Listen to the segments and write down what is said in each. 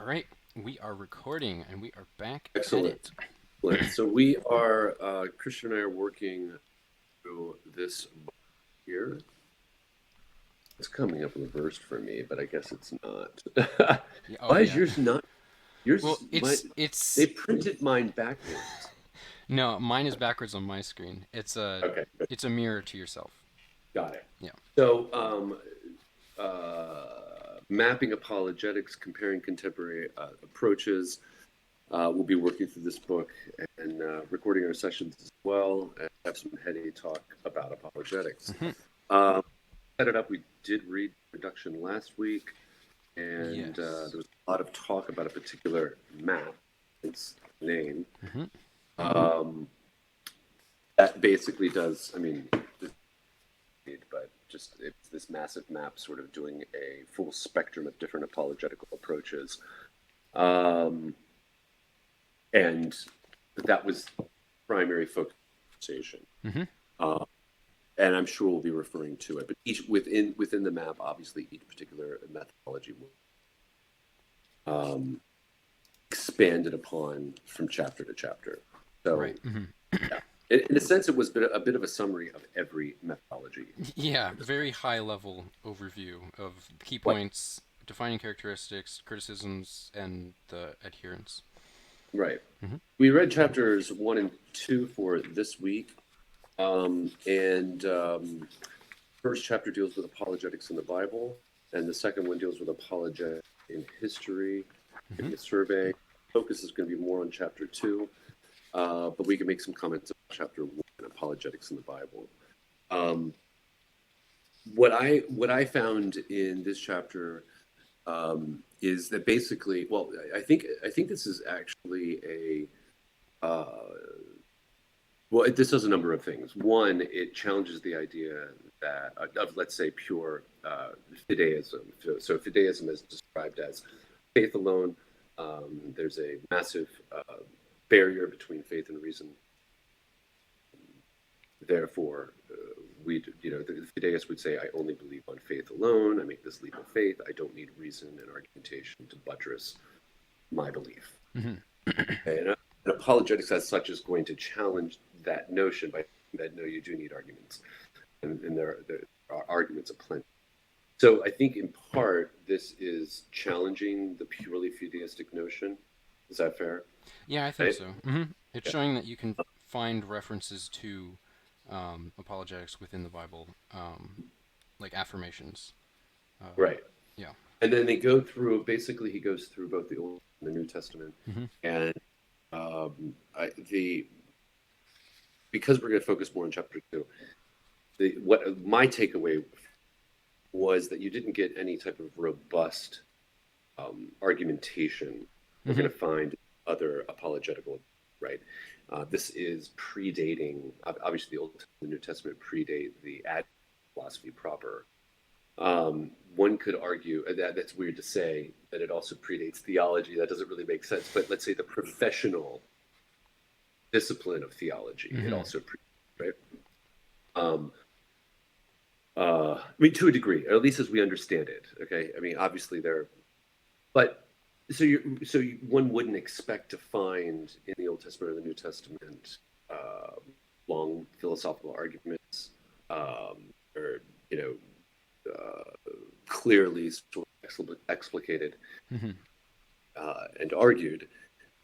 All right, we are recording and we are back at it. Excellent. Excellent. So we are, Christian and I are working through this book here. It's coming up reversed for me, but I guess it's not. Yeah, oh Why is yeah. yours not? Well, Yours, it's they printed mine backwards. no, mine is backwards on my screen. Okay, good. It's a mirror to yourself. Got it. Yeah. So, mapping apologetics, comparing contemporary approaches. We'll be working through this book and recording our sessions as well, and have some heady talk about apologetics. Hmm. Um, Set it up. We did read Production last week, and there Yes. was a lot of talk about a particular map, its name, Hmm. um, that basically does, I mean, but just it's this massive map sort of doing a full spectrum of different apologetical approaches. Um, and that was primary focus conversation. Hmm. Uh, and I'm sure we'll be referring to it, but each within the map, obviously, each particular methodology will expanded upon from chapter to chapter. So, Right. Hmm. yeah, in a sense, it was a bit of a summary of every methodology. Yeah, very high level overview of key Right, points, defining characteristics, criticisms, and the adherence. right. Hmm. We read chapters 1 and 2 for this week, and first chapter deals with apologetics in the Bible, and the second one deals with apologetics in history, Hmm. giving a survey. Focus is going to be more on chapter 2, but we can make some comments about chapter 1, apologetics in the Bible. Um, what I found in this chapter is that basically, well, I think this is actually this does a number of things. One, it challenges the idea that of let's say pure fideism. So fideism is described as faith alone. There's a massive barrier between faith and reason. Therefore, the fideists would say, I only believe on faith alone. I make this leap of faith. I don't need reason and argumentation to buttress my belief. Hmm. Okay? And apologetics as such is going to challenge that notion by that no, you do need arguments, and there are arguments of plenty. So I think in part this is challenging the purely fideistic notion. Is that fair? Yeah, I think Right? so. Hmm. It's Yeah. showing that you can find references to apologetics within the Bible, like affirmations. Um, Right. yeah. And then they go through. Basically, he goes through both the Old and the New Testament, Hmm. and the because we're going to focus more on chapter 2. What my takeaway was that you didn't get any type of robust argumentation we're Hmm. going to find other apologetical, right? This is predating, obviously, the Old Testament, the New Testament predate the ad philosophy proper. One could argue that's weird to say that it also predates theology. That doesn't really make sense. But let's say the professional discipline of theology, it Hmm. also predates, right? Um, I mean, to a degree, or at least as we understand it. Okay, I mean, obviously there, but one wouldn't expect to find in the Old Testament or the New Testament uh, long philosophical arguments, or you clearly sort of explicated Hmm. and argued.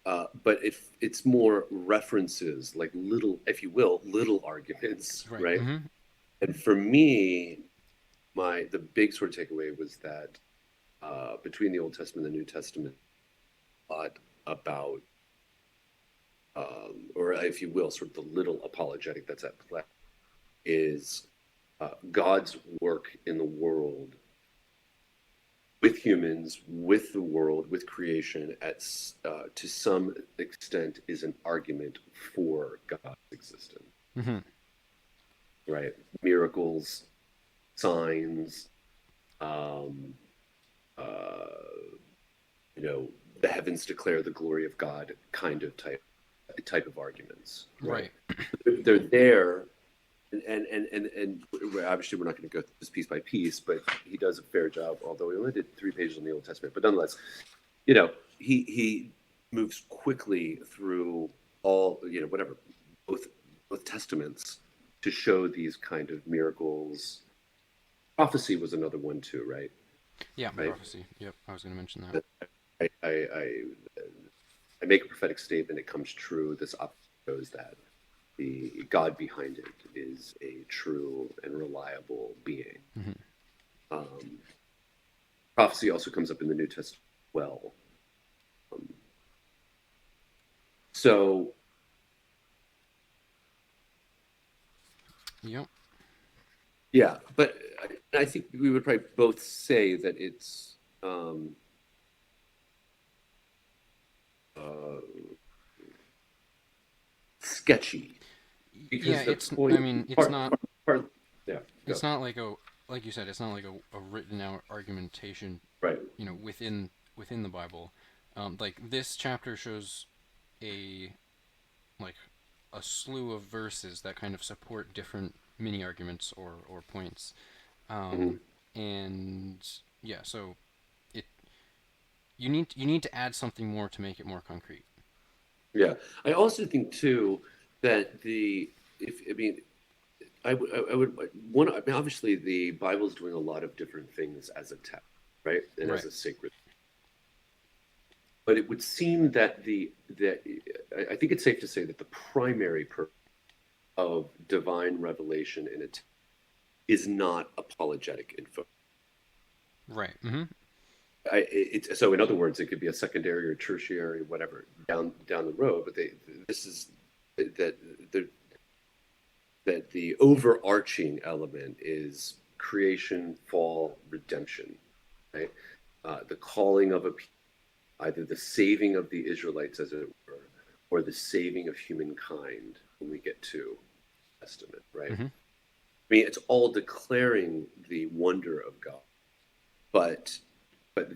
But if it's more references, like little, if you will, little arguments, Right. right? Hmm. And for me, the big sort of takeaway was that between the Old Testament and the New Testament, a lot about, or if you will, sort of the little apologetic that's at play is God's work in the world with humans, with the world, with creation, to some extent, is an argument for God's existence, Hmm. right? Miracles, signs, um, uh, the heavens declare the glory of God kind of type of arguments, right? Right. They're there, and obviously we're not going to go through this piece by piece, but he does a fair job. Although he only did 3 pages on the Old Testament, but nonetheless, you know, he moves quickly through all, whatever, both both testaments to show these kind of miracles. Prophecy was another one too, right? Yeah, Right. prophecy. Yep, I was going to mention that. That I make a prophetic statement, it comes true. This shows that the God behind it is a true and reliable being. Hmm. Um, Prophecy also comes up in the New Testament as well. Um, so Yep. yeah, but I think we would probably both say that it's uh, sketchy Yeah, because the it's. I point mean, it's part, not. part, part yeah, go It's not like a, like you said, it's not like a written out argumentation, right. within the Bible. Like this chapter shows a like a slew of verses that kind of support different mini arguments or points. Mhm. And yeah, so it you need to add something more to make it more concrete. Yeah, I also think too that the if I mean I would one. I mean, obviously, the Bible is doing a lot of different things as a text, right, and as Right. a sacred. But it would seem that the that I think it's safe to say that the primary purpose of divine revelation in it is not apologetic info. Right. Mm-hmm. So, in other words, it could be a secondary or tertiary, whatever, down the road. But this is that the that the overarching element is creation, fall, redemption, right? The calling of a people, either the saving of the Israelites, as it were, or the saving of humankind when we get to Testament, right? Mm-hmm. I mean, it's all declaring the wonder of God, but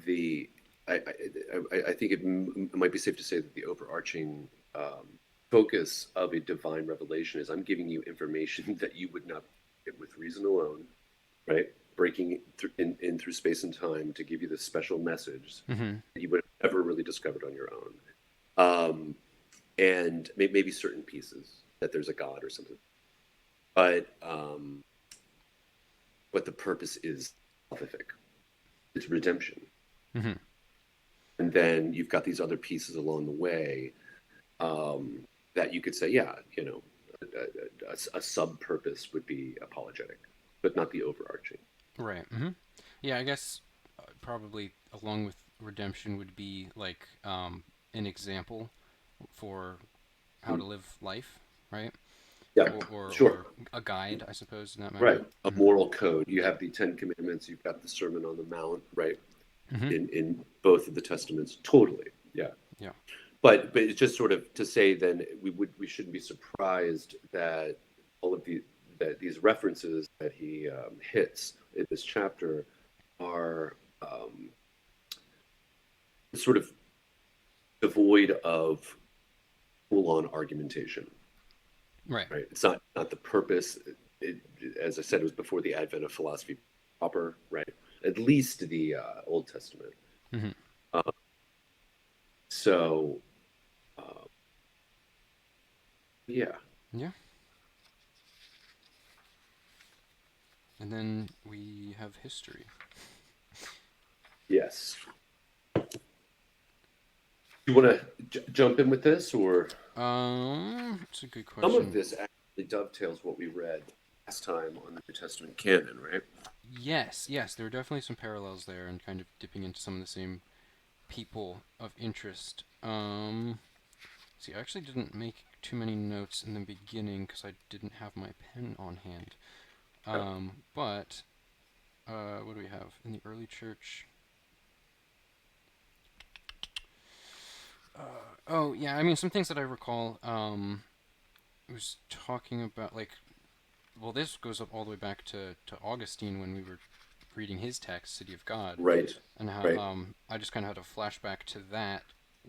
the I think it might be safe to say that the overarching focus of a divine revelation is I'm giving you information that you would not get with reason alone, right? Breaking in through space and time to give you this special message Mm-hmm. that you would have never really discovered on your own. Um, and maybe certain pieces that there's a God or something. But but the purpose is salvific. It's redemption. Mm-hmm. And then you've got these other pieces along the way that you could say, yeah, a sub purpose would be apologetic, but not the overarching. Right. Mm-hmm. Yeah, I guess probably along with redemption would be like an example for how Mm. to live life, right? Yeah, Or sure. a guide, I suppose, in that matter. Right. A moral code. You have the Ten Commandments, you've got the Sermon on the Mount, right? Mm-hmm. In both of the testaments. Totally. Yeah. Yeah. But it's just sort of to say then we shouldn't be surprised that all of these references that he hits in this chapter are sort of devoid of full-on argumentation, Right. right? It's not the purpose. It, as I said, it was before the advent of philosophy proper, right? At least the Old Testament. Mm-hmm. Uh, so uh, yeah, Yeah. And then we have history. yes. You want to jump in with this, or It's a good some of question. this actually dovetails what we read last time on the New Testament canon, right? Yes, yes, there are definitely some parallels there, and kind of dipping into some of the same people of interest. See, I actually didn't make too many notes in the beginning because I didn't have my pen on hand. Yeah. But what do we have in the early church? Oh yeah, I mean some things that I recall. It was talking about like, well, this goes up all the way back to Augustine when we were reading his text, City of God, Right, and how right. I just kind of had a flashback to that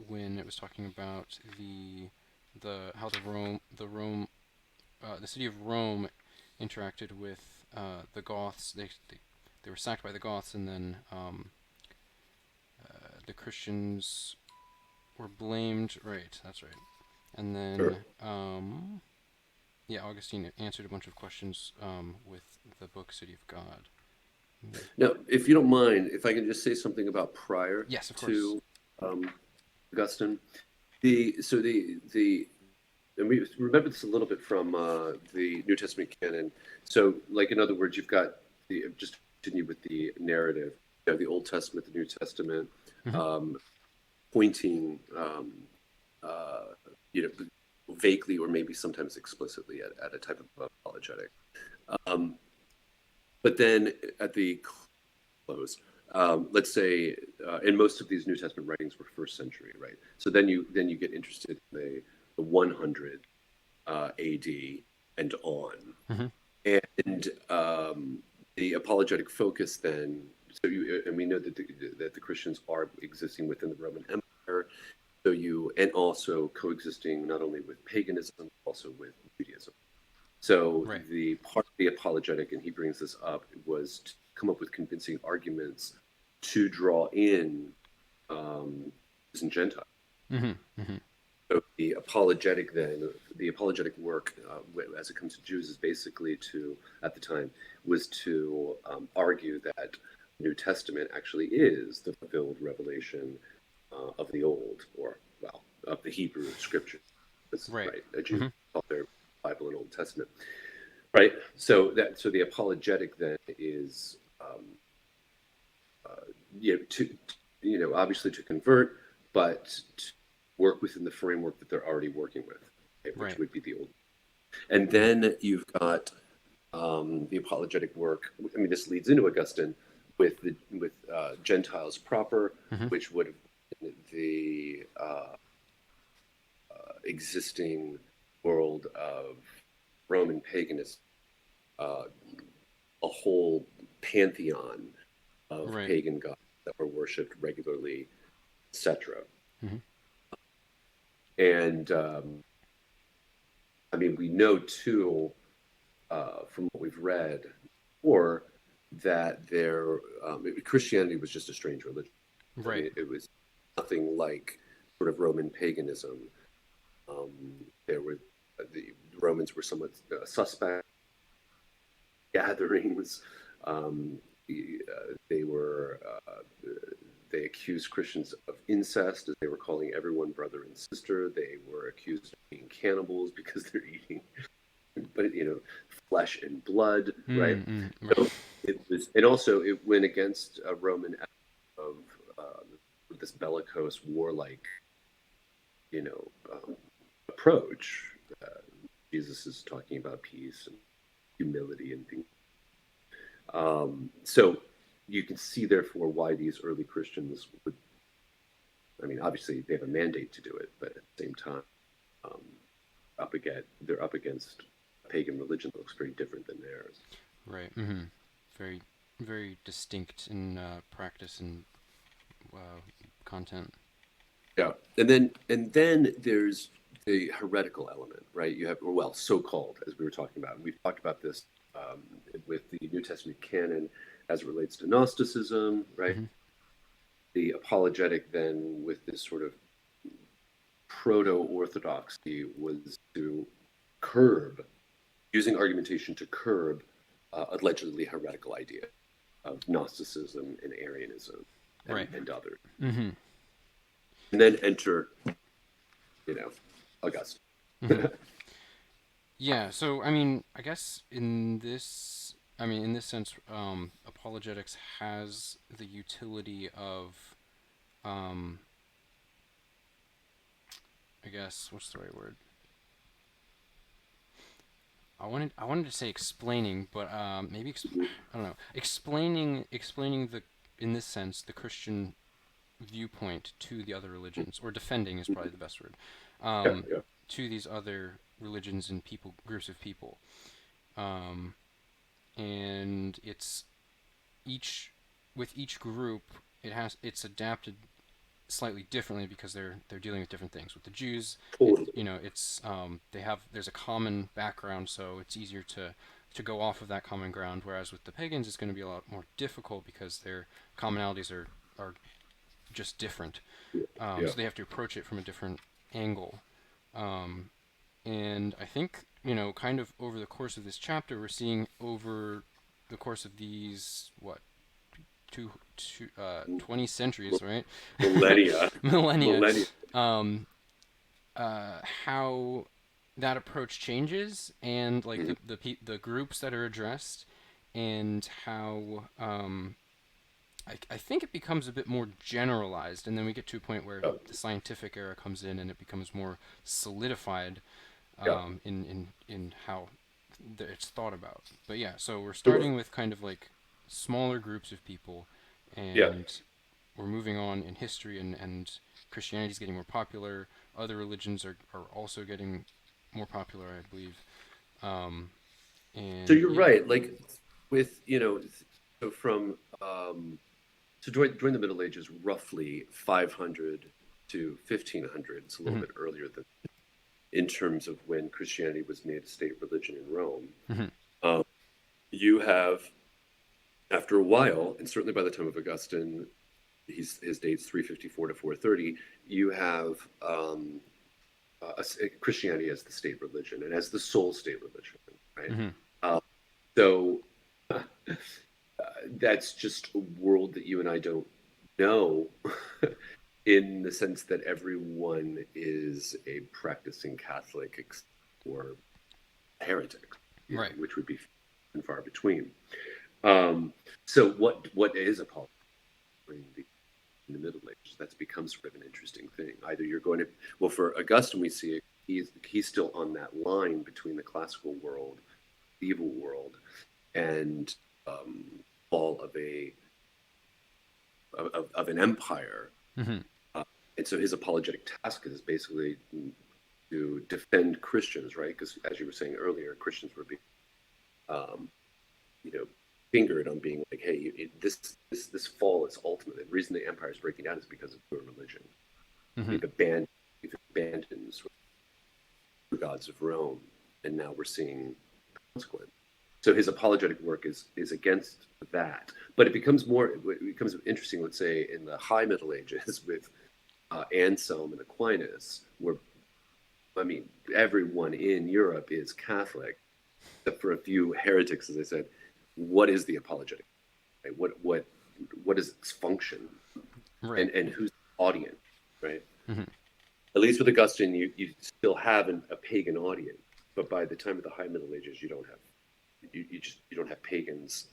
when it was talking about the how the city of Rome interacted with the Goths. They were sacked by the Goths, and then the Christians. were blamed. Right, that's right. And Sure. then, yeah, Augustine answered a bunch of questions with the book City of God. Mm. Now, if you don't mind, if I can just say something about prior Yes, of course. to um, Augustine, the and we remember this a little bit from the New Testament canon. So, like in other words, you've got the just to continue with the narrative. You have the Old Testament, the New Testament, Hmm. um, pointing, uh, you know, vaguely or maybe sometimes explicitly at a type of apologetic. Um, but then at the close, let's say, and most of these New Testament writings were first century, right? So then you get interested in the 100 AD and on, Hmm. and the apologetic focus then. So and we know that the Christians are existing within the Roman Empire. So and also coexisting not only with paganism, but also with Judaism. So Right. the part of the apologetic, and he brings this up, was to come up with convincing arguments to draw in Jews and Gentiles. Hmm. Hmm. So the apologetic work, as it comes to Jews, is basically at the time, was to argue that the New Testament actually is the fulfilled revelation of the Old, or well, of the Hebrew Scripture. That's Right. right. A Jew Hmm. called their Bible and Old Testament. Right. So the apologetic then is to obviously to convert, but to work within the framework that they're already working with, right, which Right. would be the old. And Hmm. then you've got the apologetic work. I mean, this leads into Augustine with Gentiles proper, Hmm. which would have been the existing world of Roman paganism, uh, a whole pantheon of Right. pagan gods that were worshipped regularly, etc. Hmm. And I mean, we know too from what we've read, or that Christianity was just a strange religion. I Right. mean, it was nothing like sort of Roman paganism. Um, there were the Romans were somewhat suspect gatherings. Um, they were they accused Christians of incest, as they were calling everyone brother and sister. They were accused of being cannibals because they're eating, but flesh and blood, right? Mm-hmm. So it was, and also it went against a Roman of this bellicose, warlike, you know, approach. Uh, Jesus is talking about peace and humility and things. So you can see, therefore, why these early Christians would. I mean, obviously they have a mandate to do it, but at the same time, um, they're up against a pagan religion that looks very different than theirs. Right. Hmm. Very, very distinct in practice and content. Yeah, and then there's the heretical element, right? You have, well, so-called, as we were talking about. We've talked about this with the New Testament canon as it relates to Gnosticism, right? Hmm. The apologetic then with this sort of proto-orthodoxy was to curb, using argumentation to curb allegedly heretical idea of Gnosticism and Arianism Right. and others. Hmm. And then enter, Augustine. Hmm. Yeah. So I mean, I guess in this sense, apologetics has the utility of, um, I guess, what's the right word? I wanted to say explaining, but maybe I don't know. Explaining the in this sense the Christian viewpoint to the other religions, or defending is probably the best word, Yeah, um, yeah. to these other religions and people groups of people, um, and it's each with each group it's adapted slightly differently because they're dealing with different things. With the Jews, Totally. it's there's a common background, so it's easier to go off of that common ground. Whereas with the pagans, it's going to be a lot more difficult because their commonalities are just different. Yeah. So they have to approach it from a different angle. Um, and I think, kind of over the course of this chapter, we're seeing over the course of these, what, 20 centuries, right? Millennia. Millennia. Millennia. Um, how that approach changes, and like Mhm. the groups that are addressed, and how I think it becomes a bit more generalized, and then we get to a point where Yeah. the scientific era comes in and it becomes more solidified, Yeah. in how it's thought about. But yeah, so we're Sure. starting with kind of like smaller groups of people, Yeah. and we're moving on in history, and Christianity is getting more popular. Other religions are also getting more popular, I believe. Um, So and you're yeah. right. Like with, so from, during the Middle Ages, roughly 500 to 1500, it's a little Hmm. bit earlier than in terms of when Christianity was made a state religion in Rome. Hmm. Um, you have, after a while, and certainly by the time of Augustine, his dates 354 to 430, you have Christianity as the state religion and as the sole state religion, right? Hmm. Uh, so that's just a world that you and I don't know in the sense that everyone is a practicing Catholic or heretic, Right. which would be few and far between. Um, so what is apologetics in the Middle Ages? That's become sort of an interesting thing. Either you're going to, well, for Augustine, we see it, he's still on that line between the classical world, the evil world, and um, fall of of an empire. Hmm. Uh, and so his apologetic task is basically to defend Christians, right? Because as you were saying earlier, Christians were being, um, you know, fingered on being like, hey, this fall is ultimate. The reason the empire is breaking down is because of your religion. Hmm. We've abandoned sort of the gods of Rome, and now we're seeing consequence. So his apologetic work is against that, but it becomes interesting. Let's say in the High Middle Ages with Anselm and Aquinas, where I mean everyone in Europe is Catholic, except for a few heretics, as I said. What is the apologetic? Right? What is its function, Right. and who's the audience? Right. Hmm. At least with Augustine, you still have a pagan audience, but by the time of the High Middle Ages, you don't have pagans.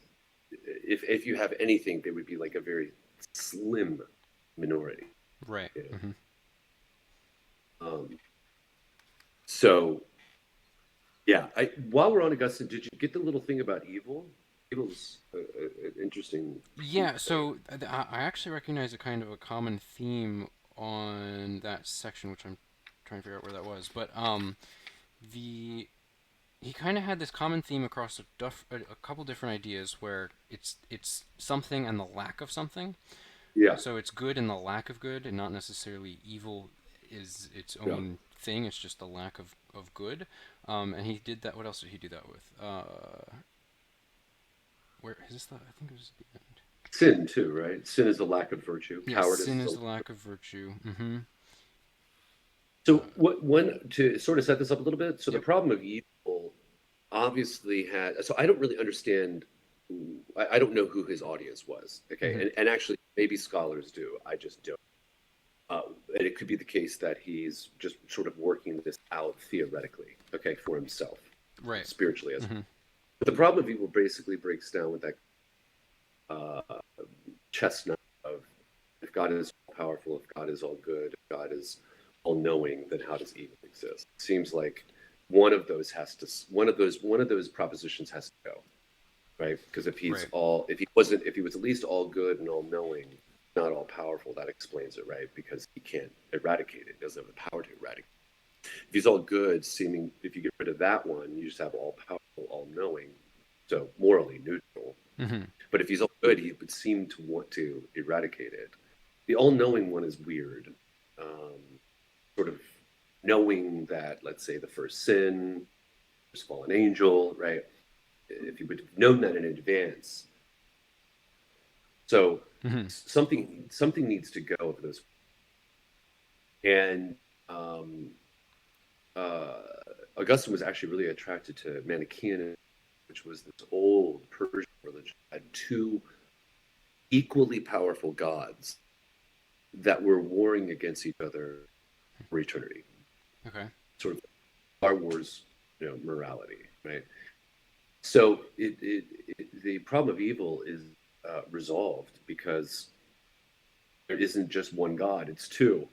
If you have anything, they would be like a very slim minority. Right. You Hmm. know? So yeah, while we're on Augustine, did you get the little thing about evil? Evil's an interesting Yeah, point. so I actually recognize a kind of a common theme on that section, which I'm trying to figure out where that was. But the he kind of had this common theme across a couple different ideas where it's something and the lack of something. Yeah, So it's good and the lack of good, and not necessarily evil is its yeah. own thing. It's just the lack of good. And he did that. What else did he do that with? Where is this? I think it was the end. Sin too, right? Sin is a lack of virtue. Yes, Cowardice sin is a is lack the of. lack of virtue. Mm-hmm. So what one to sort of set this up a little bit. So the Yep. problem of evil obviously had. So I don't really understand. I don't know who his audience was. Okay, Mm-hmm. and actually maybe scholars do. I just don't. And it could be the case that he's just sort of working this out theoretically, okay, for himself, Right. spiritually as. Mm-hmm. But the problem of evil basically breaks down with that uh, chestnut of if God is all powerful, if God is all good, if God is all knowing, then how does evil exist? It seems like one of those propositions has to go, right? Because Right. if he was at least all good and all knowing, not all powerful, that explains it, right? Because he can't eradicate it. He doesn't have the power to eradicate it. If he's all good, seeming if you get rid of that one, you just have all powerful, all knowing, so morally neutral. Mm-hmm. But if he's all good, he would seem to want to eradicate it. The all knowing one is weird. Um, Sort of knowing that, let's say, the first sin, first fallen angel, right? If you would have known that in advance. So Hmm. Something needs to go of those. And um, uh, Augustine was actually really attracted to Manichaeism, which was this old Persian religion that had two equally powerful gods that were warring against each other for eternity. Okay. Sort of Star Wars, morality, right? So the problem of evil is resolved because there isn't just one God; it's two.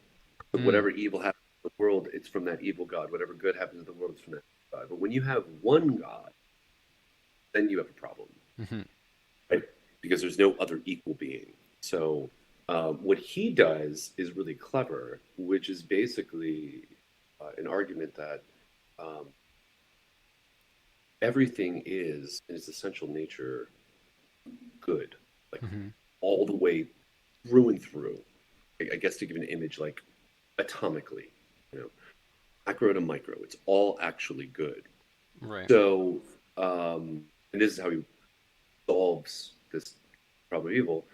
So Mm. whatever evil happens in the world, it's from that evil God. Whatever good happens in the world, it's from that God. But when you have one God, then you have a problem, Hmm. right? Because there's no other equal being. So what he does is really clever, which is basically an argument that um, everything is, in its essential nature, good, like Hmm. all the way through and through. I guess to give an image, like atomically, you know, macro to micro, it's all actually good. Right. So, and this is how he solves this problem of evil.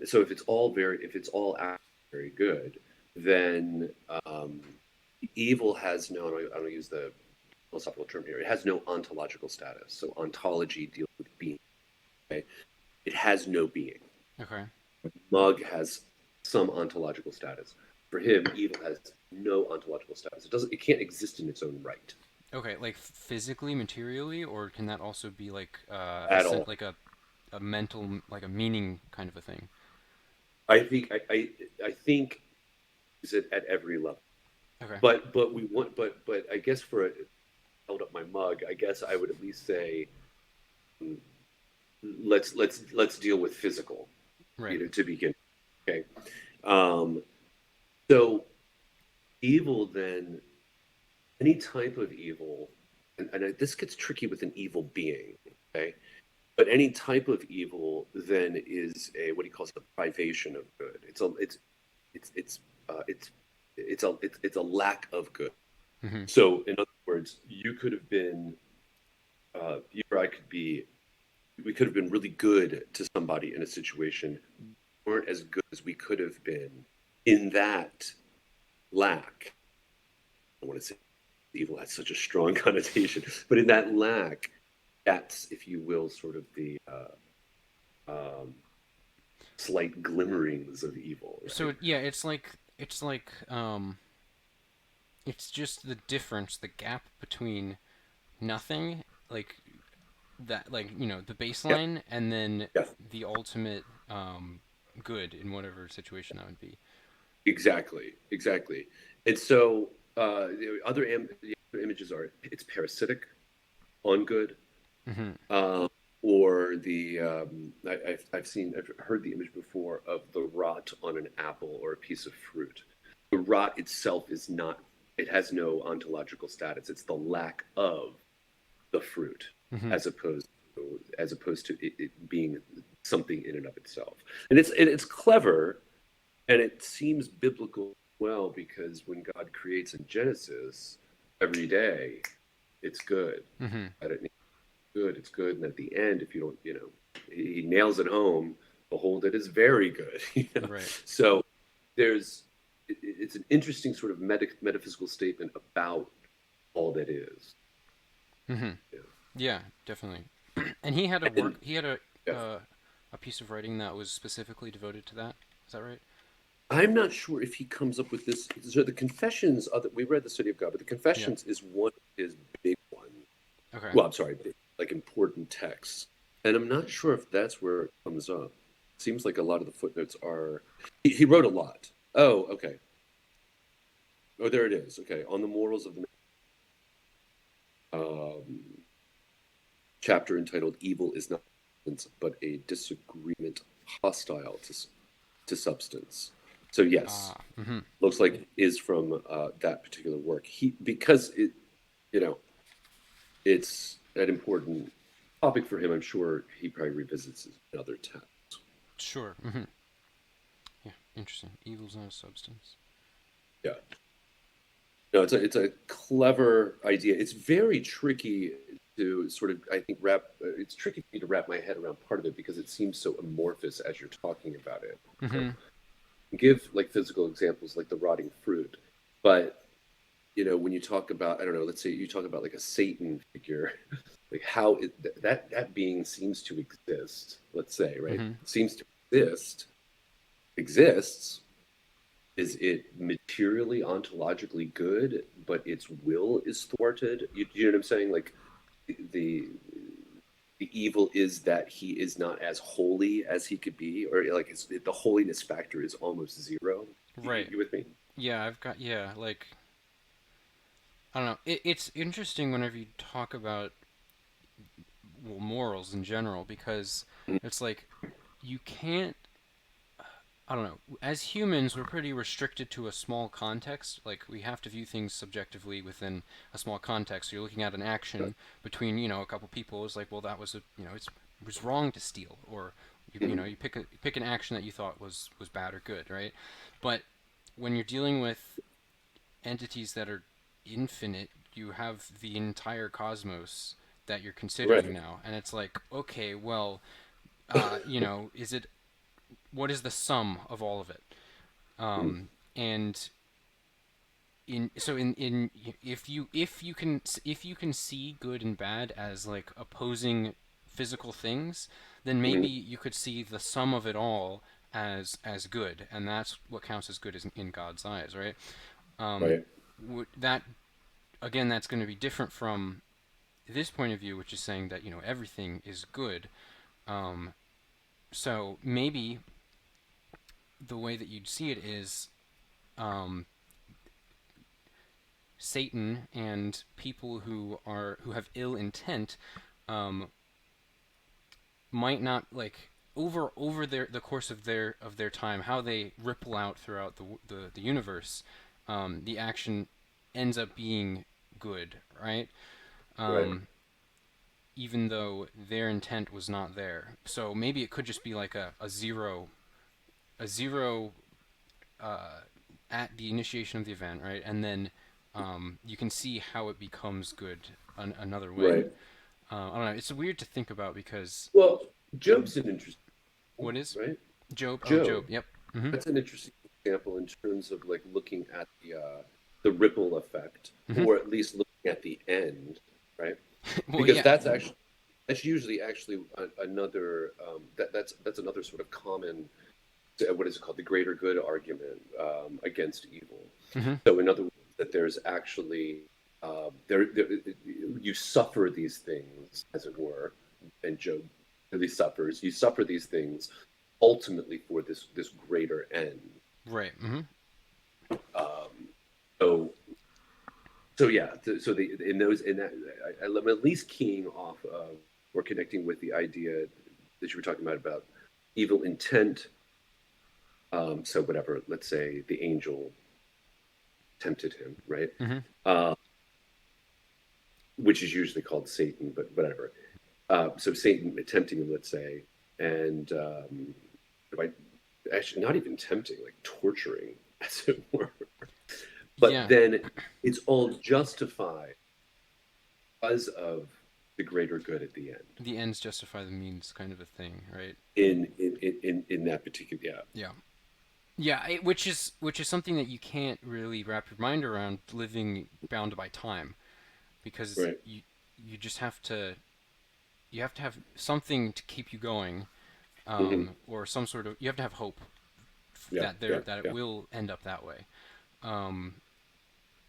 So if it's all very good, then evil has no. I don't use the philosophical term here. It has no ontological status. So ontology deals with being. Okay? It has no being. Okay. Mug has some ontological status. For him, evil has no ontological status. It doesn't. It can't exist in its own right Okay. Like physically, materially, or can that also be like at all. like a mental, like a meaning kind of a thing? I think is it at every level. Okay. But I guess for a, held up my mug. I guess I would at least say mm, let's deal with physical, Right. to begin. Okay. Um, so evil then, any type of evil, and this gets tricky with an evil being. Okay. But any type of evil then is a what he calls a privation of good. It's it's it's it's a lack of good. Hmm. So in other words, you or I could be we could have been really good to somebody in a situation, weren't as good as we could have been in that lack. I want to say evil has such a strong connotation, but in that lack, that's, if you will, sort of the um, slight glimmerings of evil, right? So yeah, it's just the difference, the gap between nothing, like that, like the Yeah, baseline, and then yeah, the ultimate good in whatever situation that would be. exactly, exactly. And so the other images are it's parasitic on good, Hmm. um, or I've heard the image before of the rot on an apple or a piece of fruit. The rot itself is not, it has no ontological status. It's the lack of the fruit Hmm. as opposed to it being something in and of itself. And it's clever and it seems biblical well because when God creates in Genesis every day, it's good. Hmm. Good, it's good. And at the end, if you don't, he nails it home. Behold, it is very good. Right. So there's, it's an interesting sort of metaphysical statement about all that is. Hmm. Yeah. Yeah, definitely. And he had a And work. He had yeah, a piece of writing that was specifically devoted to that. Is that right? I'm not sure if he comes up with this. So the Confessions, we read the City of God, but the Yeah. Confessions is one of his big one. Okay. Well, I'm sorry, big, like important texts, and I'm not sure if that's where it comes up. Seems like a lot of the footnotes are. He wrote a lot. Oh, okay. Oh, there it is. Okay, on the morals of the chapter entitled "Evil is not substance, but a disagreement hostile to substance." So yes, Ah. Hmm. looks like it is from that particular work. He because you know, it's an important topic for him. I'm sure he probably revisits it in other texts. Sure. Hmm. Yeah. Interesting. Evil's not a substance. Yeah. No, it's a clever idea. It's very tricky. to sort of, I think, it's tricky for me to wrap my head around part of it because it seems so amorphous as you're talking about it. You know? Hmm. Give like physical examples like the rotting fruit, but when you talk about, I don't know, let's say you talk about like a Satan figure, like that being seems to exist, let's say, right? Hmm. Seems to exists. Is it materially, ontologically good, but its will is thwarted? You know what I'm saying? Like the the evil is that he is not as holy as he could be, or like the holiness factor is almost zero. Right. You with me? Yeah, yeah, like, I don't know. It's interesting whenever you talk about, well, morals in general, because it's like you can't, I don't know. As humans, we're pretty restricted to a small context. Like, we have to view things subjectively within a small context. So you're looking at an action between, a couple people. It's like, well, that was it was wrong to steal, or Mhm. you pick an action that you thought was bad or good, right? But when you're dealing with entities that are infinite, you have the entire cosmos that you're considering Right, now, and it's like, okay, well, is it, what is the sum of all of it? Mhm. And in if you can see good and bad as like opposing physical things, then maybe Mhm. you could see the sum of it all as good, and that's what counts as good in God's eyes, right? Um, Right, that, again, that's going to be different from this point of view, which is saying that everything is good. Um, so maybe the way that you'd see it is, um, Satan and people who have ill intent, um, might not, like, over the course of their time, how they ripple out throughout the universe. The action ends up being good, right? right, Um, Even though their intent was not there. So maybe it could just be like a zero at the initiation of the event, right? And then you can see how it becomes good another way. right. I don't know. It's weird to think about because Well, Job's an interesting, what is right? Job? Oh, Job, Job. Yep. Hmm. that's an interesting example in terms of like looking at the ripple effect, Hmm. or at least looking at the end, right? Well, Because yeah. that's usually actually another that's another sort of common, what is it called, the greater good argument against evil. Hmm. So in other words, that there's actually there you suffer these things, as it were, and Job really suffers. You suffer these things ultimately for this greater end. Right. Hmm. Um, so so yeah, so the in those in that I'm at least keying off of or connecting with the idea that you were talking about evil intent. So whatever, let's say the angel tempted him, right? Hmm. Uh, which is usually called Satan, but whatever. So Satan tempting him, let's say, and by actually not even tempting, like torturing, as it were. But Yeah. then it's all justified because of the greater good at the end. The ends justify the means, kind of a thing, right? In that particular, yeah, Yeah. Yeah, which is something that you can't really wrap your mind around, living bound by time, because right. you just have to have something to keep you going, Hmm. or some sort of, you have to have hope Yeah, yeah, that it yeah. will end up that way, um,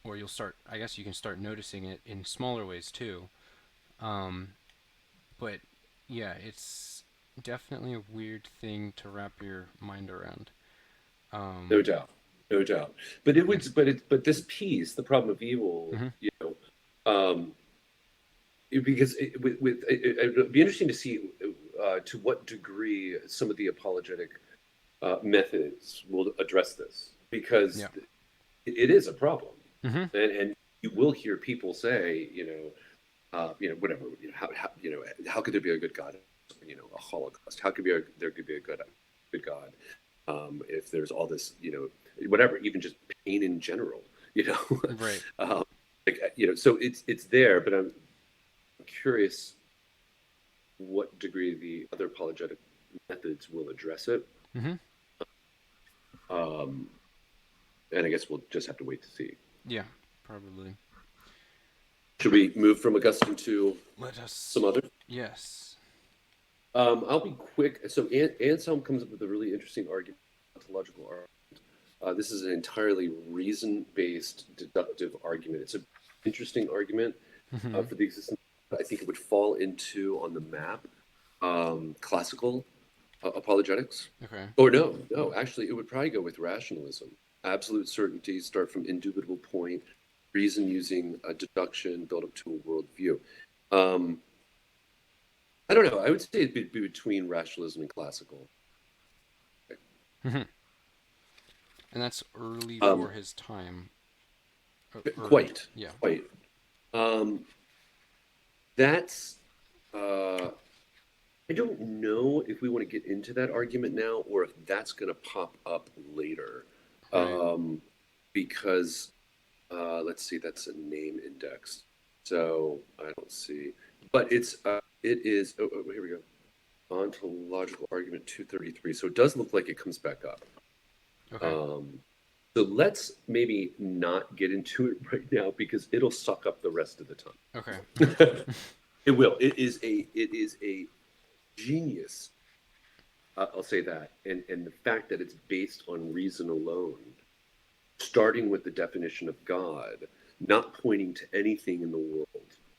or you'll start. I guess you can start noticing it in smaller ways too. Um, but yeah, it's definitely a weird thing to wrap your mind around. No Um, doubt, no doubt. But it would, but this piece, the problem of evil, mhm. um, because it'd be interesting to see to what degree some of the apologetic methods will address this, because Yeah. it is a problem, Hmm. and you will hear people say, whatever, how could there be a good God? A Holocaust. How could there could be a good God if there's all this, whatever, even just pain in general, Right. um, so it's there, but curious what degree the other apologetic methods will address it. Mm-hmm. Um, and I guess we'll just have to wait to see. Yeah, probably. Should we move from Augustine to Let us. some others? Yes. I'll be quick. So Anselm comes up with a really interesting argument, ontological argument. This is an entirely reason-based deductive argument. It's an interesting argument Mm-hmm. for the existence. I think it would fall into on the map classical apologetics. Okay. Or no, actually, it would probably go with rationalism. Absolute certainty, start from indubitable point, reason using a deduction, build up to a worldview. Um, I don't know. I would say it'd be between rationalism and classical. Mm-hmm. And that's early Um, for his time. Early. quite, Yeah. quite. Um, that's. Uh, I don't know if we want to get into that argument now or if that's going to pop up later. Right. Um, because let's see, that's a name index. So I don't see, but it is. Here we go. Ontological argument 233. So it does look like it comes back up. Okay. Um, so let's maybe not get into it right now because it'll suck up the rest of the Okay. time. It will. It is a genius. I'll say that, and the fact that it's based on reason alone, starting with the definition of God, not pointing to anything in the world.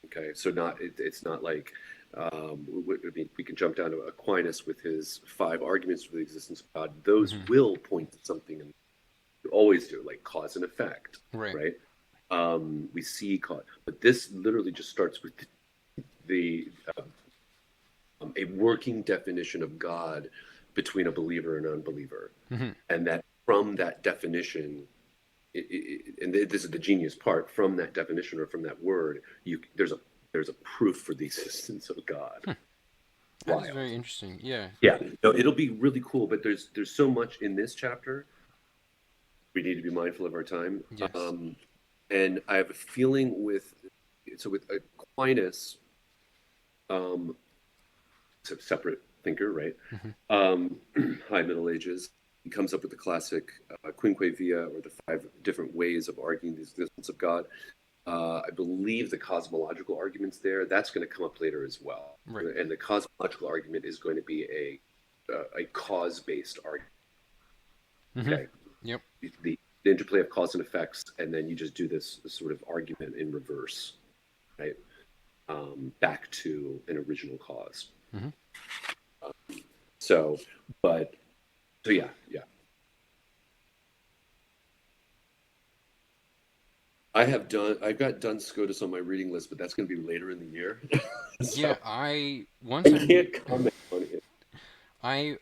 Okay, so it's not like I mean, we can jump down to Aquinas with his five arguments for the existence of God. Those Mm-hmm. will point to something, and you always do, like cause and effect, Right. right? We see cause, but this literally just starts with the a working definition of God between a believer and an unbeliever, Mm-hmm. and that from that definition, and this is the genius part, from that definition or from that word, there's a proof for the existence of God. That is Wild. very interesting. Yeah. Yeah, no, it'll be really cool, but there's so much in this chapter. We need to be mindful of our time. Yes. And I have a feeling with Aquinas, um, it's a separate thinker, right? Mm-hmm. Um, High Middle Ages. He comes up with the classic quinque via, or the five different ways of arguing the existence of God. I believe the cosmological argument's there. That's going to come up later as well. Right. And the cosmological argument is going to be a cause-based argument. Mm-hmm. Okay, Yep. the interplay of cause and effects, and then you just do this sort of argument in reverse, right? Back to an original cause. Mm-hmm. So, but so yeah, yeah. I've got Duns Scotus on my reading list, but that's going to be later in the year. Yeah. So I I once can't comment on it.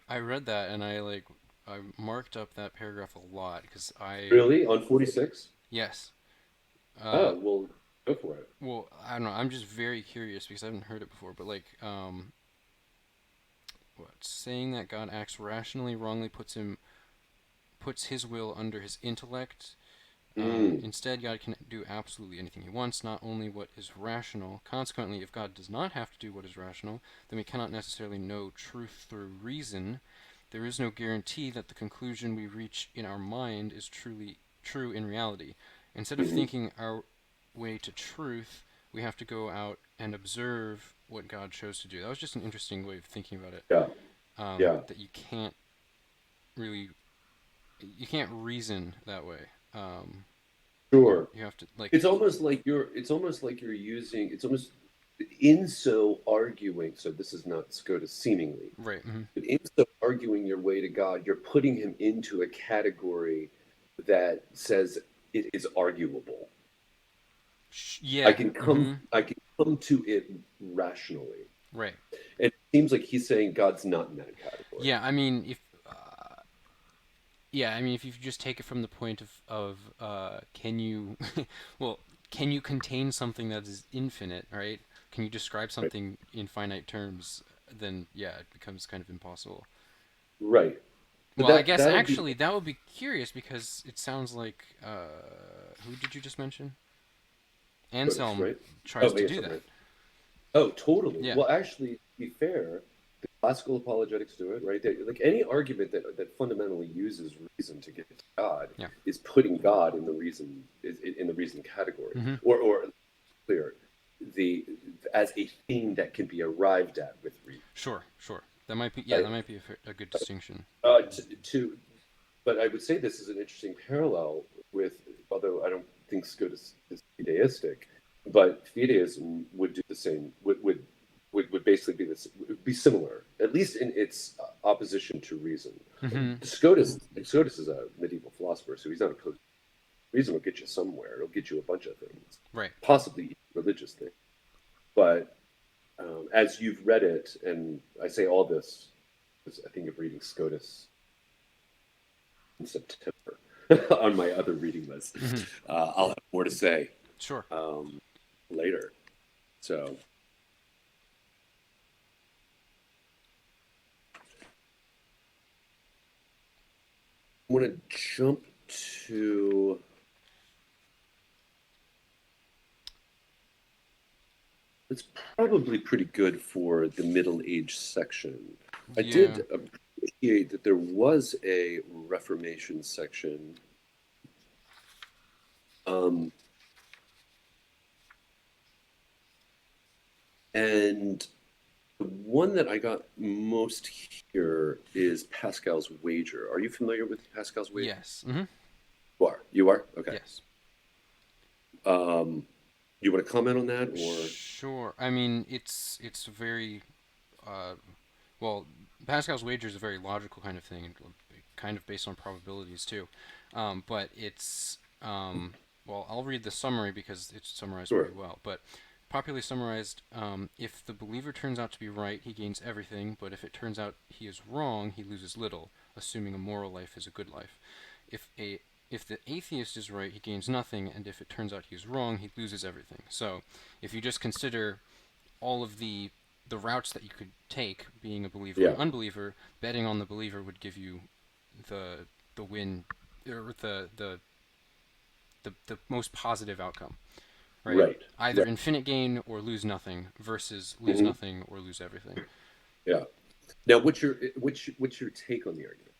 I read that and I marked up that paragraph a lot because I Really? On 46? yes. Oh, well, go for it. Well, I don't know. I'm just very curious because I haven't heard it before. But like, what saying that God acts rationally wrongly puts his will under his intellect. Mm, Instead, God can do absolutely anything he wants, not only what is rational. Consequently, if God does not have to do what is rational, then we cannot necessarily know truth through reason. There is no guarantee that the conclusion we reach in our mind is truly true in reality. Instead of mhm. thinking our way to truth, we have to go out and observe what God chose to do. That was just an interesting way of thinking about it. Yeah, yeah, That really you can't reason that way. sure. You have to like It's almost like you're using. It's almost in so arguing. So this is not Scotus seemingly, right. Mm-hmm. but in so arguing your way to God, you're putting him into a category that says it is arguable. I Yeah. can come Mm-hmm. I can come to it rationally. Right. And it seems like he's saying God's not in that category. Yeah. I mean, if yeah, I mean, if you just take it from the point of can you, well, can you contain something that is infinite, right? Can you describe Right. something in finite terms? Then yeah, it becomes kind of impossible. Right. But Well, I guess that'll be actually that would be curious because it sounds like who did you just mention? Scotus, Anselm right? tries Oh, to yeah, do something that. right. Oh, totally. Yeah, Well, actually, to be fair, the classical apologetics do it, right? Like any argument that fundamentally uses reason to get to God yeah. is putting God in the reason is in the reason category, Mm-hmm. or clear the as a thing that can be arrived at with reason, Sure, sure. That might be, yeah, right? that might be a good distinction. To but I would say this is an interesting parallel with, although I don't think Scotus is fideistic, but fideism would do the same, would basically be this, would be similar, at least in its opposition to reason. Mm-hmm. Scotus is a medieval philosopher, so he's not opposed. Reason will get you somewhere. It'll get you a bunch of things, Right. possibly religious things. But as you've read it, and I say all this, because I think of reading Scotus in September on my other reading list. Mm-hmm. I'll have more to say Sure. um, later. So I want to jump to. It's probably pretty good for the middle age section. I Yeah. did appreciate that there was a Reformation section. Um, and the one that I got most here is Pascal's wager. Are you familiar with Pascal's wager? Yes. Mm-hmm. You are. You are? Okay. Yes. Um, you want to comment on that or? Sure. I mean, it's very uh, well. Pascal's wager is a very logical kind of thing, and kind of based on probabilities too. But it's well, I'll read the summary because it's summarized pretty Sure. well. But popularly summarized, if the believer turns out to be right, he gains everything. But if it turns out he is wrong, he loses little, assuming a moral life is a good life. If a if the atheist is right, he gains nothing, and if it turns out he is wrong, he loses everything. So, if you just consider all of the routes that you could take, being a believer or Yeah. an unbeliever, betting on the believer would give you the win or the most positive outcome, right? Right. Either Right. infinite gain or lose nothing versus lose Hmm. nothing or lose everything. Yeah. Now, what's your take on the argument?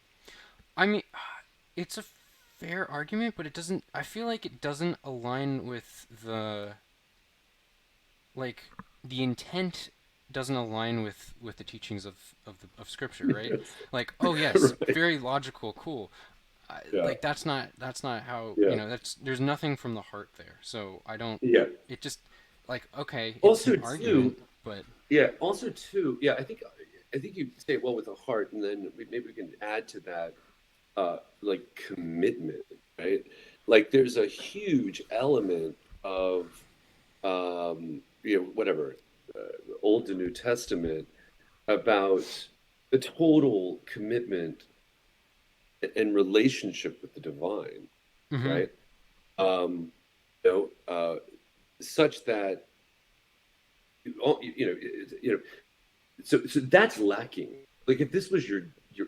I mean, it's a fair argument, but it doesn't. I feel like it doesn't align with like the intent doesn't align with the teachings of scripture, right? Like, oh yes, Right. very logical, cool. Yeah. Like that's not how, Yeah. that's there's nothing from the heart there. So I don't. Yeah. It just like, okay, it's an Also, argument, too. but Yeah. Also, too. Yeah. I think you say it well with the heart, and then maybe we can add to that, like commitment, right? Like, there's a huge element of, whatever, Old to New Testament about the total commitment and relationship with the divine, mm-hmm. right? Um, you such that so that's lacking. Like if this was your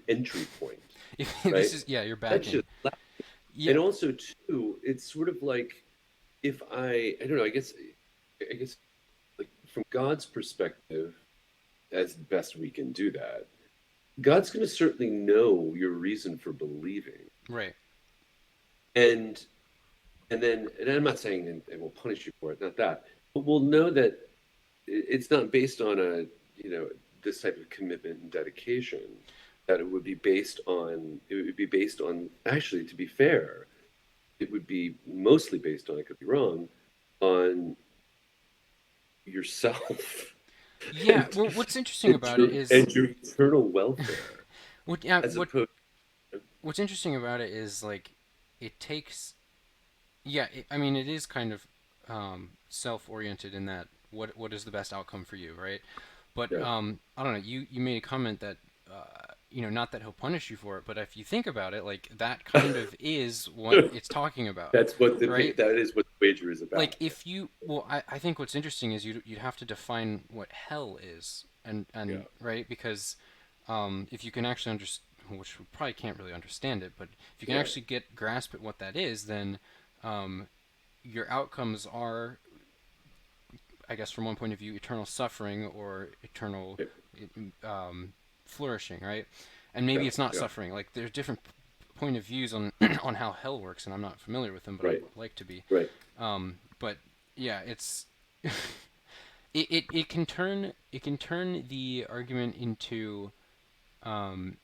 entry point, If right? this is, yeah, you're That's backing. just lacking. Yeah. And also too, it's sort of like if I don't know, I guess like from God's perspective, as best we can do that, God's going to certainly know your reason for believing, Right. and and I'm not saying and will punish you for it, not that, but we'll know that it's not based on this type of commitment and dedication. That it would be based on actually, to be fair, it would be mostly based on, I could be wrong, on yourself Yeah. and Well, what's interesting and about it your is and your eternal welfare, what yeah as opposed. what's interesting about it is like it takes, yeah, I mean, it is kind of self-oriented in that what is the best outcome for you, right? But Yeah, I don't know. You made a comment that not that he'll punish you for it, but if you think about it, like that kind of is what it's talking about, right? that is what the wager is Like about. if you, well, I think what's interesting is you'd have to define what hell is, and Yeah, right, because if you can actually understand, which we probably can't really understand it, but if you can yeah, actually get grasp at what that is, then um, your outcomes are, I guess from one point of view, eternal suffering or eternal Yeah, um, flourishing, right? And maybe yeah, it's not yeah. suffering. Like there's different point of views on on how hell works, and I'm not familiar with them, but I'd Right, like to be. right. But yeah, it's it can turn the argument into um,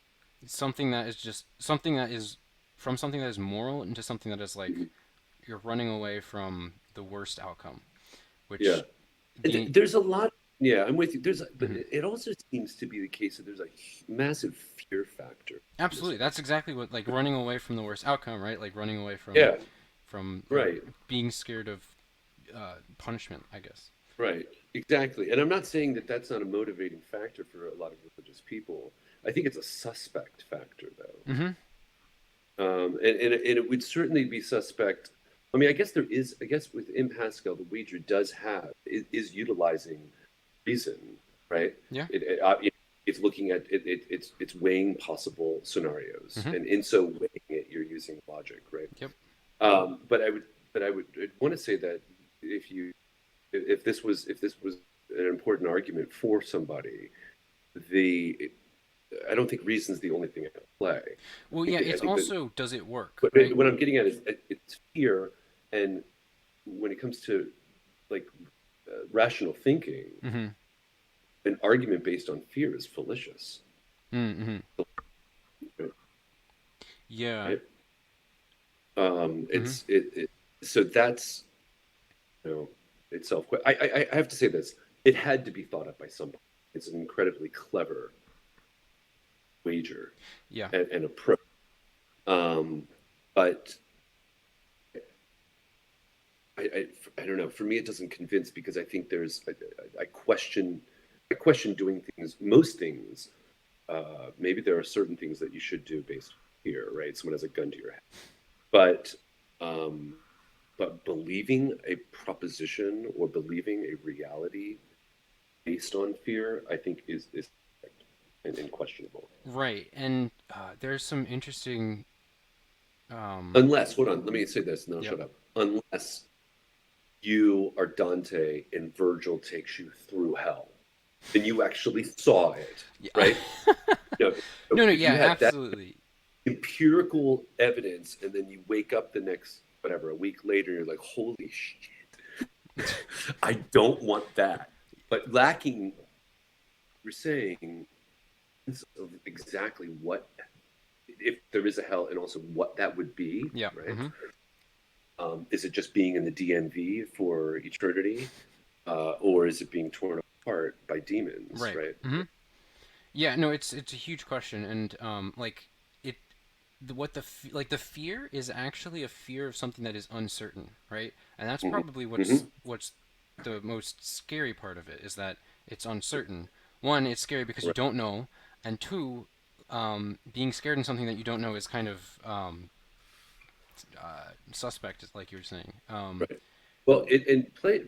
something that is just something that is from something that is moral into something that is like Mhm. you're running away from the worst outcome, Yeah. which And the there's a lot. Yeah, I'm with you. But mhm. it also seems to be the case that there's a massive fear factor in this Absolutely, whole. that's exactly what like running away from the worst outcome, right? Like running away Yeah, from or right, being scared of punishment, I guess. right, exactly. And I'm not saying that that's not a motivating factor for a lot of religious people. I think it's a suspect factor, though. Hmm. And it would certainly be suspect. I mean, I guess there is. I guess within Pascal, the wager does have is utilizing reason, right? Yeah. It's looking at it's weighing possible scenarios, Hmm. and in so weighing it, you're using logic, right? Yep. But I would I'd want to say that if you if this was an important argument for somebody, the I don't think reason's the only thing at play. Well, yeah, I it's think that also does it work, what, right? what I'm getting at is it's fear, and when it comes to like rational thinking, Mm-hmm. an argument based on fear is fallacious, Mm-hmm. Yeah. right? Mm-hmm. So that's you know itself. I have to say this: it had to be thought up by somebody. It's an incredibly clever wager Yeah. and approach. Um, but I don't know. For me, it doesn't convince because I think I question I question doing things. Most things, maybe there are certain things that you should do based on fear, right? Someone has a gun to your head, but um, but believing a proposition or believing a reality based on fear, I think is and questionable. Right. And there's some interesting. Um, Unless, hold on, let me say this, and then I'll yep. shut up. Unless you are Dante and Virgil takes you through hell, then you actually saw it, Yeah. right? You know, No, no. if you Yeah. had that Absolutely. empirical evidence and then you wake up the next, whatever, a week later, and you're like, holy shit, I don't want that. But lacking, you're saying, of exactly what, if there is a hell and also what that would be, Yeah. right? Mm-hmm. Is it just being in the DMV for eternity? Or is it being torn apart by demons, Right. right? Mm-hmm. Yeah. No. It's a huge question, and like it what like the fear is actually a fear of something that is uncertain, right? And that's Hmm. probably Hmm. what's the most scary part of it is that it's uncertain. One, it's scary because you Right, don't know, and two, being scared in something that you don't know is kind of suspect, like you were saying. right. Well, and play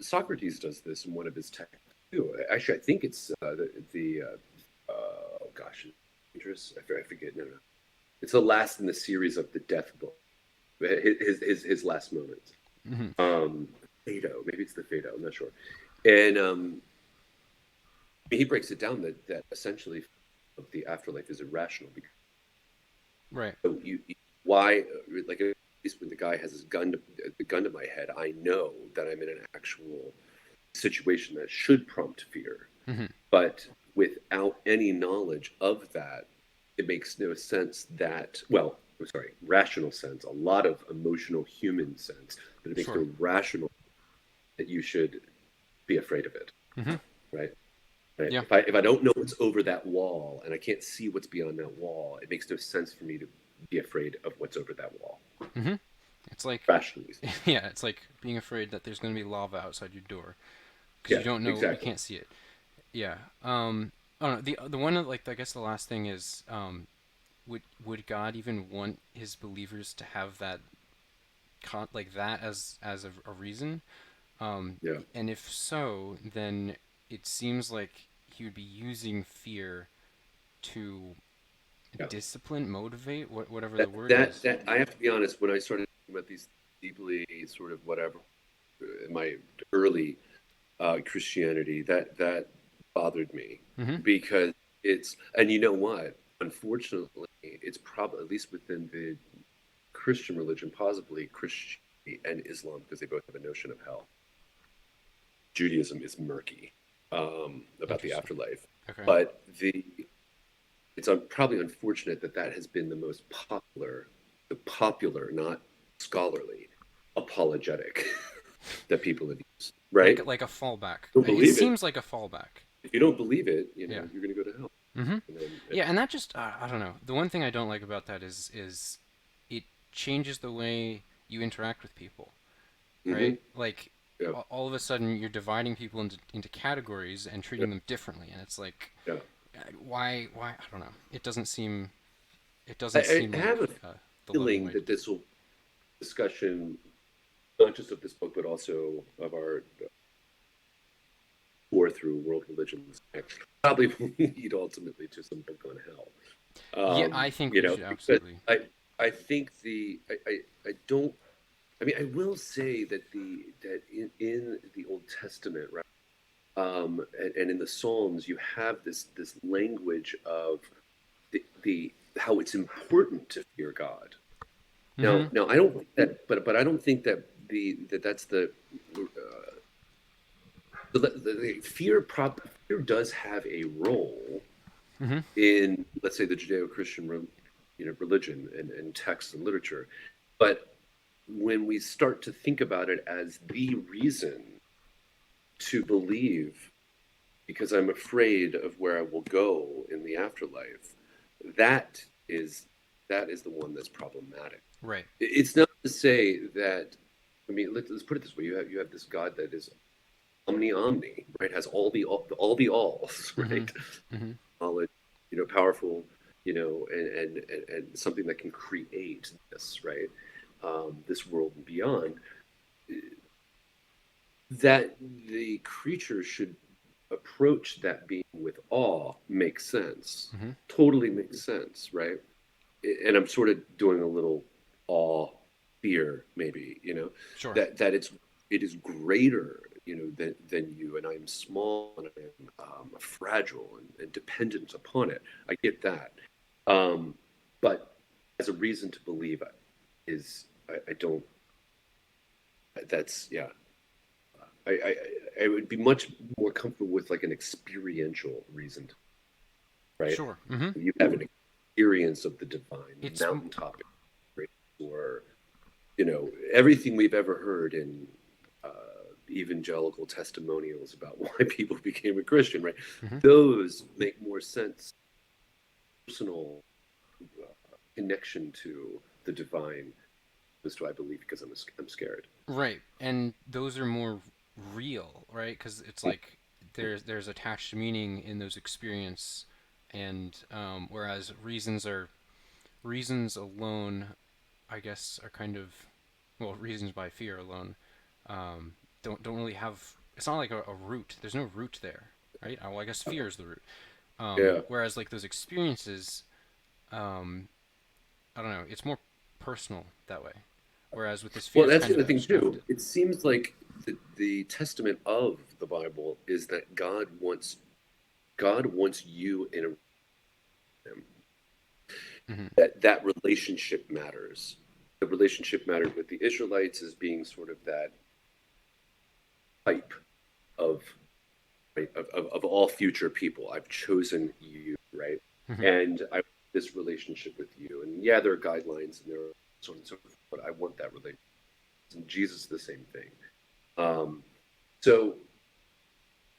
Socrates does this in one of his texts too. Actually, I think it's oh gosh, dangerous. I forget. No, no, it's the last in the series of the Death Book. His last moments. Hmm. Um, Phaedo, maybe it's the Phaedo. I'm not sure. And he breaks it down that essentially the afterlife is irrational because Right. so why like at least when the guy has his gun to my head, I know that I'm in an actual situation that should prompt fear. Hmm. But without any knowledge of that, it makes no sense that, well, I'm sorry, rational sense, a lot of emotional human sense, but it makes Sure. no rational that you should be afraid of it, Hmm. right? Right. Yeah. If I don't know what's over that wall and I can't see what's beyond that wall, it makes no sense for me to be afraid of what's over that wall, Hmm. It's like rationally speaking. yeah, it's like being afraid that there's going to be lava outside your door because you Yeah, don't know, you exactly. can't see it. Yeah. I don't know. The one like I guess the last thing is would God even want his believers to have that like that as a reason? Yeah. And if so, then it seems like he would be using fear to Yeah. discipline, motivate, whatever the That word that is. that I have to be honest, when I started thinking about these deeply sort of whatever in my early Christianity, that bothered me Mm-hmm. because and you know what? Unfortunately, it's probably, at least within the Christian religion, possibly Christianity and Islam, because they both have a notion of hell. Judaism is murky about the Interesting. afterlife, Okay. but it's probably unfortunate that that has been the most popular, not scholarly, apologetic that people have used. Right? Like a fallback. Don't It believe it. seems like a fallback. If you don't believe it, Yeah. you're going to go to hell. Mm-hmm. And then, Yeah, and that just I don't know. The one thing I don't like about that is it changes the way you interact with people, right? mhm, Like yeah, all of a sudden you're dividing people into categories and yeah, treating them differently, and it's like yeah. why I don't know. It doesn't I seem have a like the loving feeling way to that do. this will discussion, not just of this book, but also of our tour through world religions, probably will lead ultimately to some book on hell. Yeah, I think You we know, should because absolutely. I think I don't. I mean, I will say that in the Old Testament, right, and in the Psalms, you have this language of the how it's important to fear God. Mm-hmm. Now I don't think that, but I don't think that that's the fear does have a role Mm-hmm. in, let's say, the Judeo-Christian religion and text and literature, but when we start to think about it as the reason to believe, because I'm afraid of where I will go in the afterlife, that is that is the one that's problematic. Right. It's not to say that, I mean, let's put it this way: you have this God that is omni, right? Has all the alls, Mm-hmm. right? Mm-hmm. Knowledge, powerful, and something that can create this, right? This world and beyond. That the creature should approach that being with awe makes sense. Mm-hmm. Totally makes sense, right? And I'm sort of doing a little awe, fear, maybe, Sure. that it is greater, than you, and I am small and I am fragile and dependent upon it. I get that, um, but as a reason to believe it is, I don't. That's yeah. I would be much more comfortable with like an experiential reason, right? Sure. Mm-hmm. You have an experience of the divine, It's mountaintop experience, or everything we've ever heard in evangelical testimonials about why people became a Christian, right? mm-hmm. Those make more sense, personal connection to the divine. As to I believe because I'm scared. Right, and those are more real, right? Because it's like there's attached meaning in those experience, and whereas reasons alone, I guess, are kind of well, reasons by fear alone, don't really have. It's not like a root. There's no root there, right? Well, I guess fear is the root. Yeah. Whereas like those experiences, um, I don't know, it's more personal that way. Whereas with this fear, Well, it's that's kind the of other thing too. abstracted. It seems like the testament of the Bible is that God wants you in a Mm-hmm. that relationship matters. The relationship mattered with the Israelites as being sort of that type of, right, of all future people. I've chosen you, right? Mm-hmm. And I want this relationship with you. And yeah, there are guidelines and there are so on and so forth, but I want that relationship. And Jesus, the same thing. Um, so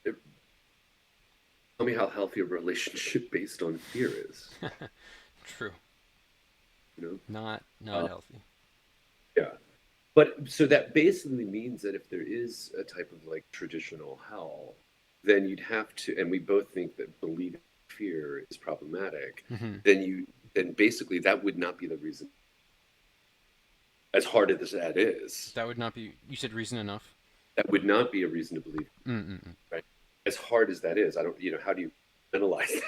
tell me how healthy a relationship based on fear is. True. You Not know, healthy. yeah. But so that basically means that if there is a type of like traditional hell, then you'd have to, and we both think that believing fear is problematic. Mm-hmm. Then basically that would not be the reason. As hard as that is, That would not be. You said reason enough. that would not be a reason to believe, Mm-mm. right? As hard as that is, I don't, how do you analyze that?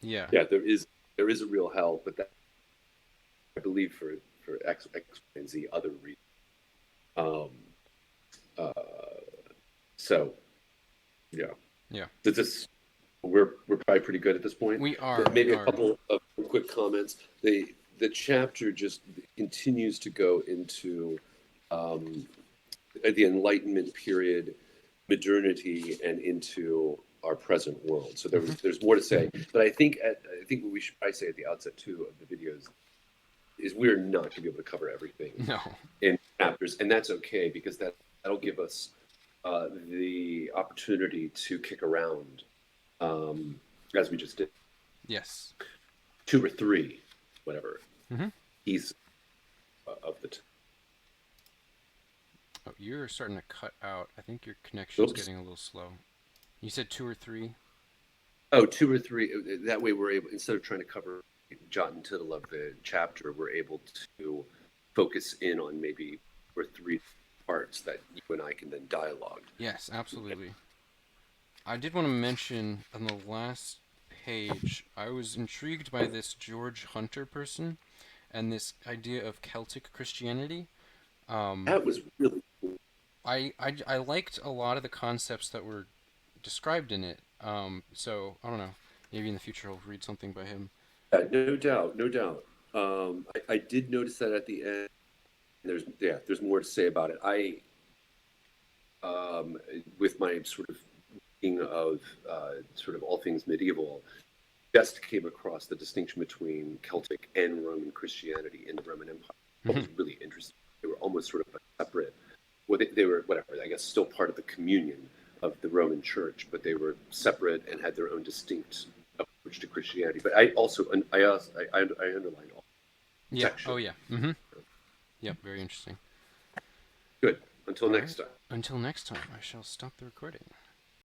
Yeah. Yeah, there is a real hell, but that I believe for X, and Z other reasons. Um, uh, so Yeah. Yeah. Does this we're probably pretty good at this point. We are. But We maybe a are. couple of quick comments. The chapter just continues to go into um, the Enlightenment period, modernity, and into our present world. So Hmm. there's more to say. But I think what we should probably say at the outset too of the videos is we're not going to be able to cover everything No. in chapters, and that's okay because that'll give us the opportunity to kick around um, as we just did, Yes. two or three, whatever Hmm. pieces of the. Oh, you're starting to cut out. I think your connection's Oops. getting a little slow. You said two or three? Oh, two or three. That way, we're able, instead of trying to cover jot and tittle of the chapter, we're able to focus in on maybe or three parts that you and I can then dialogue. Yes, absolutely. I did want to mention on the last page, I was intrigued by this George Hunter person and this idea of Celtic Christianity. Um, That was really cool. I liked a lot of the concepts that were described in it. So I don't know. Maybe in the future I'll read something by him. No doubt, no doubt. I did notice that at the end. There's more to say about it. With my sort of reading of sort of all things medieval, just came across the distinction between Celtic and Roman Christianity in the Roman Empire. What Hmm. was really interesting. They were almost sort of a separate. Well, they were whatever. I guess still part of the communion of the Roman Church, but they were separate and had their own distinct approach to Christianity. But I underlined all Yeah. section. Oh yeah. Hmm. Yep. Very interesting. Good. Until All next right. time. Until next time, I shall stop the recording.